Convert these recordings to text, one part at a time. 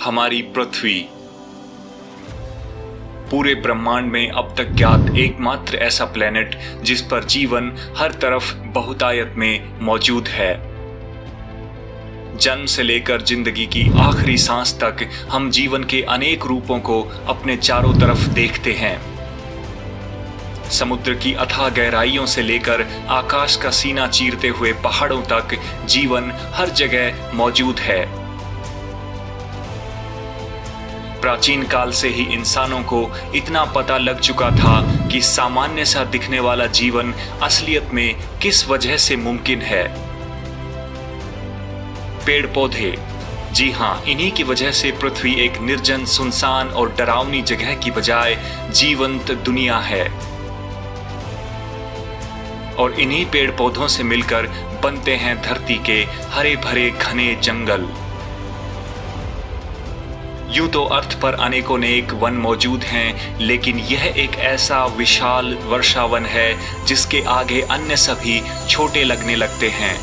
हमारी पृथ्वी पूरे ब्रह्मांड में अब तक ज्ञात एकमात्र ऐसा प्लेनेट जिस पर जीवन हर तरफ बहुतायत में मौजूद है। जन्म से लेकर जिंदगी की आखिरी सांस तक हम जीवन के अनेक रूपों को अपने चारों तरफ देखते हैं। समुद्र की अथाह गहराइयों से लेकर आकाश का सीना चीरते हुए पहाड़ों तक जीवन हर जगह मौजूद है। प्राचीन काल से ही इंसानों को इतना पता लग चुका था कि सामान्य सा दिखने वाला जीवन असलियत में किस वजह से मुमकिन है। पेड़ पौधे, जी हाँ, इन्हीं की वजह से पृथ्वी एक निर्जन, सुनसान और डरावनी जगह की बजाय जीवंत दुनिया है। और इन्हीं पेड़ पौधों से मिलकर बनते हैं धरती के हरे भरे घने जंगल। यूं तो अर्थ पर अनेकों नेक वन मौजूद हैं, लेकिन यह एक ऐसा विशाल वर्षावन है जिसके आगे अन्य सभी छोटे लगने लगते हैं।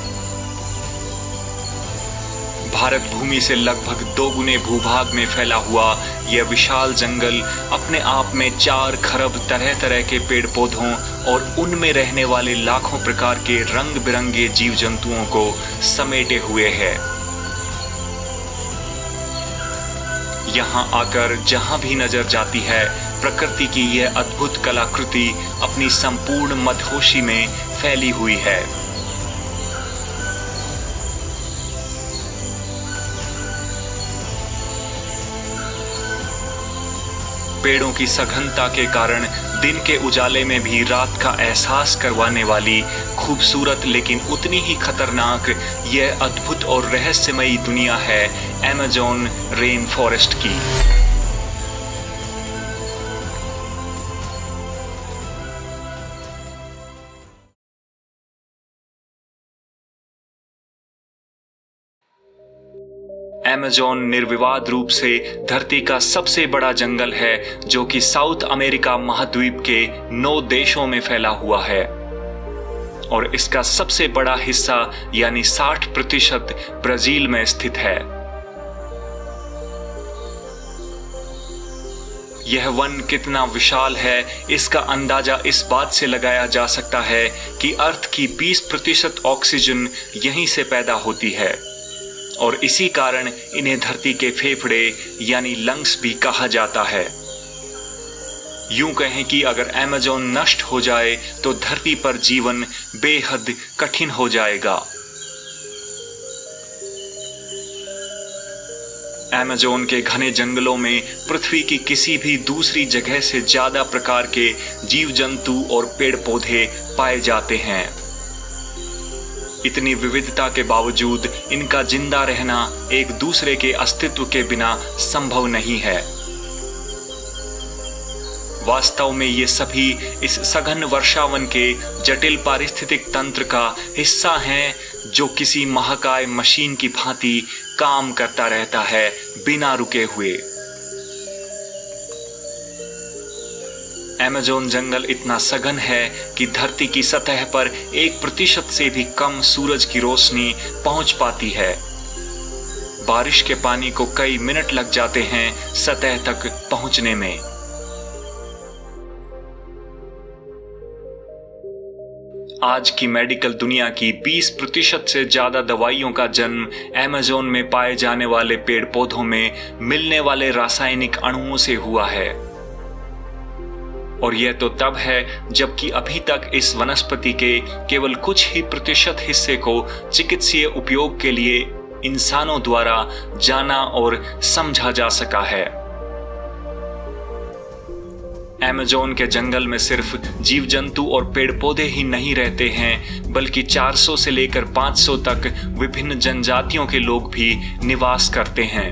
भारत भूमि से लगभग 2 गुने भूभाग में फैला हुआ यह विशाल जंगल अपने आप में 4 खरब तरह तरह के पेड़ पौधों और उनमें रहने वाले लाखों प्रकार के रंग बिरंगे जीव जंतुओं को समेटे हुए है। यहाँ आकर जहाँ भी नजर जाती है, प्रकृति की यह अद्भुत कलाकृति अपनी संपूर्ण मदहोशी में फैली हुई है। पेड़ों की सघनता के कारण दिन के उजाले में भी रात का एहसास करवाने वाली खूबसूरत लेकिन उतनी ही खतरनाक यह अद्भुत और रहस्यमयी दुनिया है अमेज़न रेन फॉरेस्ट की। अमेज़न निर्विवाद रूप से धरती का सबसे बड़ा जंगल है, जो कि साउथ अमेरिका महाद्वीप के 9 देशों में फैला हुआ है और इसका सबसे बड़ा हिस्सा यानी 60% ब्राजील में स्थित है। यह वन कितना विशाल है, इसका अंदाजा इस बात से लगाया जा सकता है कि अर्थ की 20% ऑक्सीजन यहीं से पैदा होती है और इसी कारण इन्हें धरती के फेफड़े यानी लंग्स भी कहा जाता है। यूं कहें कि अगर अमेज़न नष्ट हो जाए तो धरती पर जीवन बेहद कठिन हो जाएगा। अमेज़न के घने जंगलों में पृथ्वी की किसी भी दूसरी जगह से ज्यादा प्रकार के जीव जंतु और पेड़ पौधे पाए जाते हैं। इतनी विविधता के बावजूद इनका जिंदा रहना एक दूसरे के अस्तित्व के बिना संभव नहीं है। वास्तव में ये सभी इस सघन वर्षावन के जटिल पारिस्थितिक तंत्र का हिस्सा हैं, जो किसी महाकाय मशीन की भांति काम करता रहता है बिना रुके हुए। अमेज़न जंगल इतना सघन है कि धरती की सतह पर 1% से भी कम सूरज की रोशनी पहुंच पाती है। बारिश के पानी को कई मिनट लग जाते हैं सतह तक पहुंचने में। आज की मेडिकल दुनिया की 20% से ज्यादा दवाइयों का जन्म अमेज़न में पाए जाने वाले पेड़ पौधों में मिलने वाले रासायनिक अणुओं से हुआ है। और यह तो तब है जबकि अभी तक इस वनस्पति के केवल कुछ ही प्रतिशत हिस्से को चिकित्सीय उपयोग के लिए इंसानों द्वारा जाना और समझा जा सका है। अमेज़न के जंगल में सिर्फ जीव जंतु और पेड़ पौधे ही नहीं रहते हैं, बल्कि 400 से लेकर 500 तक विभिन्न जनजातियों के लोग भी निवास करते हैं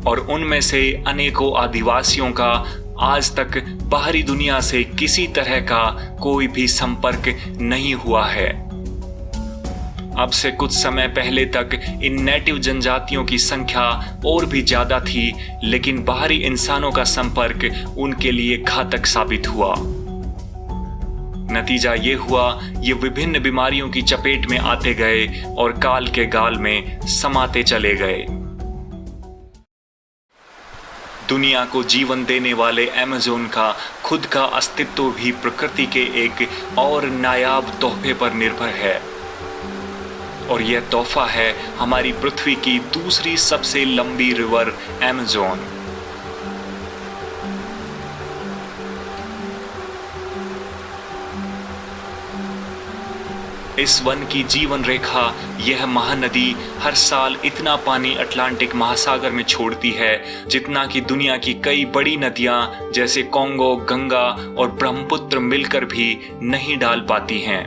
और उनमें से अनेकों आदिवासियों का आज तक बाहरी दुनिया से किसी तरह का कोई भी संपर्क नहीं हुआ है। अब से कुछ समय पहले तक इन नेटिव जनजातियों की संख्या और भी ज्यादा थी, लेकिन बाहरी इंसानों का संपर्क उनके लिए घातक साबित हुआ। नतीजा ये हुआ, ये विभिन्न बीमारियों की चपेट में आते गए और काल के गाल में समाते चले गए। दुनिया को जीवन देने वाले अमेज़न का खुद का अस्तित्व भी प्रकृति के एक और नायाब तोहफे पर निर्भर है, और यह तोहफा है हमारी पृथ्वी की दूसरी सबसे लंबी रिवर अमेज़न। इस वन की जीवन रेखा, यह महानदी हर साल इतना पानी अटलांटिक महासागर में छोड़ती है जितना कि दुनिया की कई बड़ी नदियां जैसे कोंगो, गंगा और ब्रह्मपुत्र मिलकर भी नहीं डाल पाती हैं।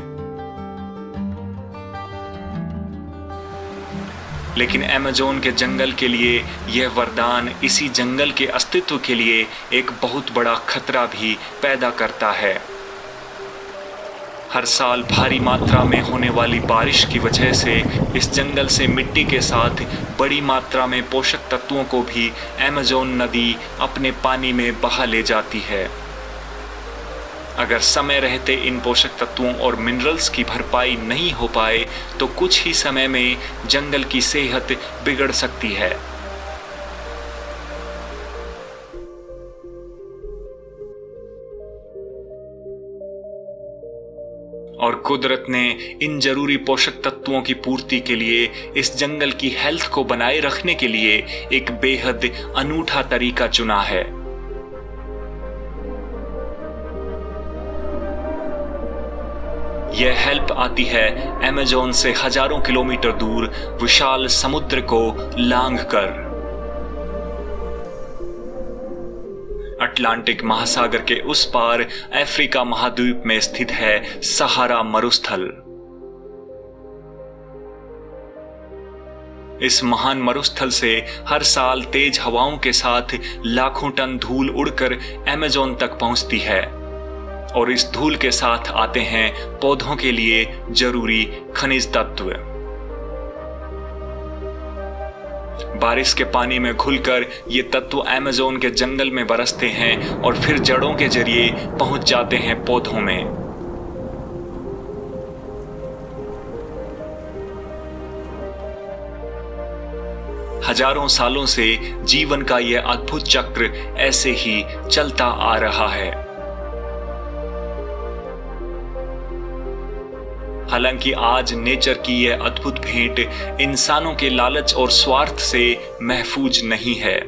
लेकिन अमेज़न के जंगल के लिए यह वरदान इसी जंगल के अस्तित्व के लिए एक बहुत बड़ा खतरा भी पैदा करता है। हर साल भारी मात्रा में होने वाली बारिश की वजह से इस जंगल से मिट्टी के साथ बड़ी मात्रा में पोषक तत्वों को भी अमेज़न नदी अपने पानी में बहा ले जाती है। अगर समय रहते इन पोषक तत्वों और मिनरल्स की भरपाई नहीं हो पाए तो कुछ ही समय में जंगल की सेहत बिगड़ सकती है। और कुदरत ने इन जरूरी पोषक तत्वों की पूर्ति के लिए इस जंगल की हेल्थ को बनाए रखने के लिए एक बेहद अनूठा तरीका चुना है। यह हेल्प आती है अमेज़न से हजारों किलोमीटर दूर विशाल समुद्र को लांघकर। अटलांटिक महासागर के उस पार अफ्रीका महाद्वीप में स्थित है सहारा मरुस्थल। इस महान मरुस्थल से हर साल तेज हवाओं के साथ लाखों टन धूल उड़कर अमेज़न तक पहुंचती है, और इस धूल के साथ आते हैं पौधों के लिए जरूरी खनिज तत्व। बारिश के पानी में घुलकर ये तत्व अमेज़न के जंगल में बरसते हैं और फिर जड़ों के जरिए पहुंच जाते हैं पौधों में। हजारों सालों से जीवन का यह अद्भुत चक्र ऐसे ही चलता आ रहा है। हालांकि आज नेचर की यह अद्भुत भेंट इंसानों के लालच और स्वार्थ से महफूज नहीं है।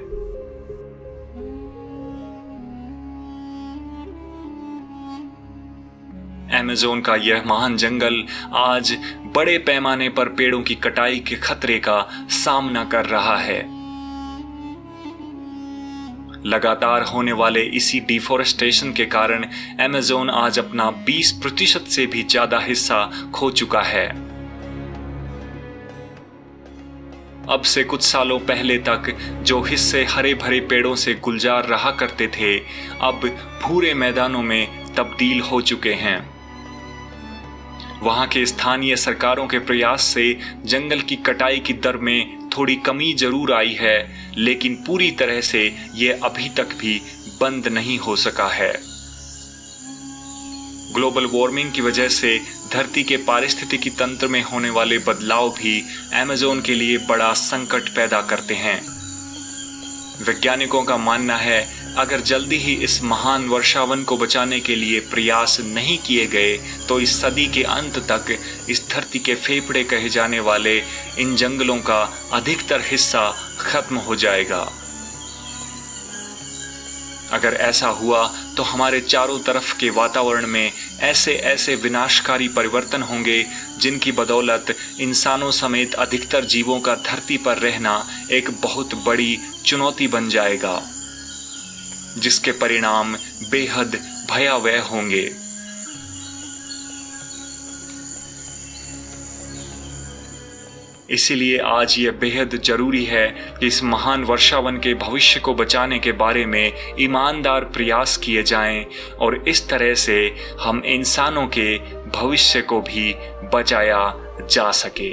अमेज़न का यह महान जंगल आज बड़े पैमाने पर पेड़ों की कटाई के खतरे का सामना कर रहा है। लगातार होने वाले इसी डिफोरेस्टेशन के कारण अमेज़न आज अपना 20% से भी ज्यादा हिस्सा खो चुका है। अब से कुछ सालों पहले तक जो हिस्से हरे भरे पेड़ों से गुलजार रहा करते थे, अब भूरे मैदानों में तब्दील हो चुके हैं। वहां के स्थानीय सरकारों के प्रयास से जंगल की कटाई की दर में थोड़ी कमी जरूर आई है, लेकिन पूरी तरह से यह अभी तक भी बंद नहीं हो सका है। ग्लोबल वार्मिंग की वजह से धरती के पारिस्थितिकी तंत्र में होने वाले बदलाव भी अमेज़न के लिए बड़ा संकट पैदा करते हैं। वैज्ञानिकों का मानना है अगर जल्दी ही इस महान वर्षावन को बचाने के लिए प्रयास नहीं किए गए तो इस सदी के अंत तक इस धरती के फेफड़े कहे जाने वाले इन जंगलों का अधिकतर हिस्सा खत्म हो जाएगा। अगर ऐसा हुआ तो हमारे चारों तरफ के वातावरण में ऐसे ऐसे विनाशकारी परिवर्तन होंगे जिनकी बदौलत इंसानों समेत अधिकतर जीवों का धरती पर रहना एक बहुत बड़ी चुनौती बन जाएगा, जिसके परिणाम बेहद भयावह होंगे। इसीलिए आज ये बेहद जरूरी है कि इस महान वर्षावन के भविष्य को बचाने के बारे में ईमानदार प्रयास किए जाएं और इस तरह से हम इंसानों के भविष्य को भी बचाया जा सके।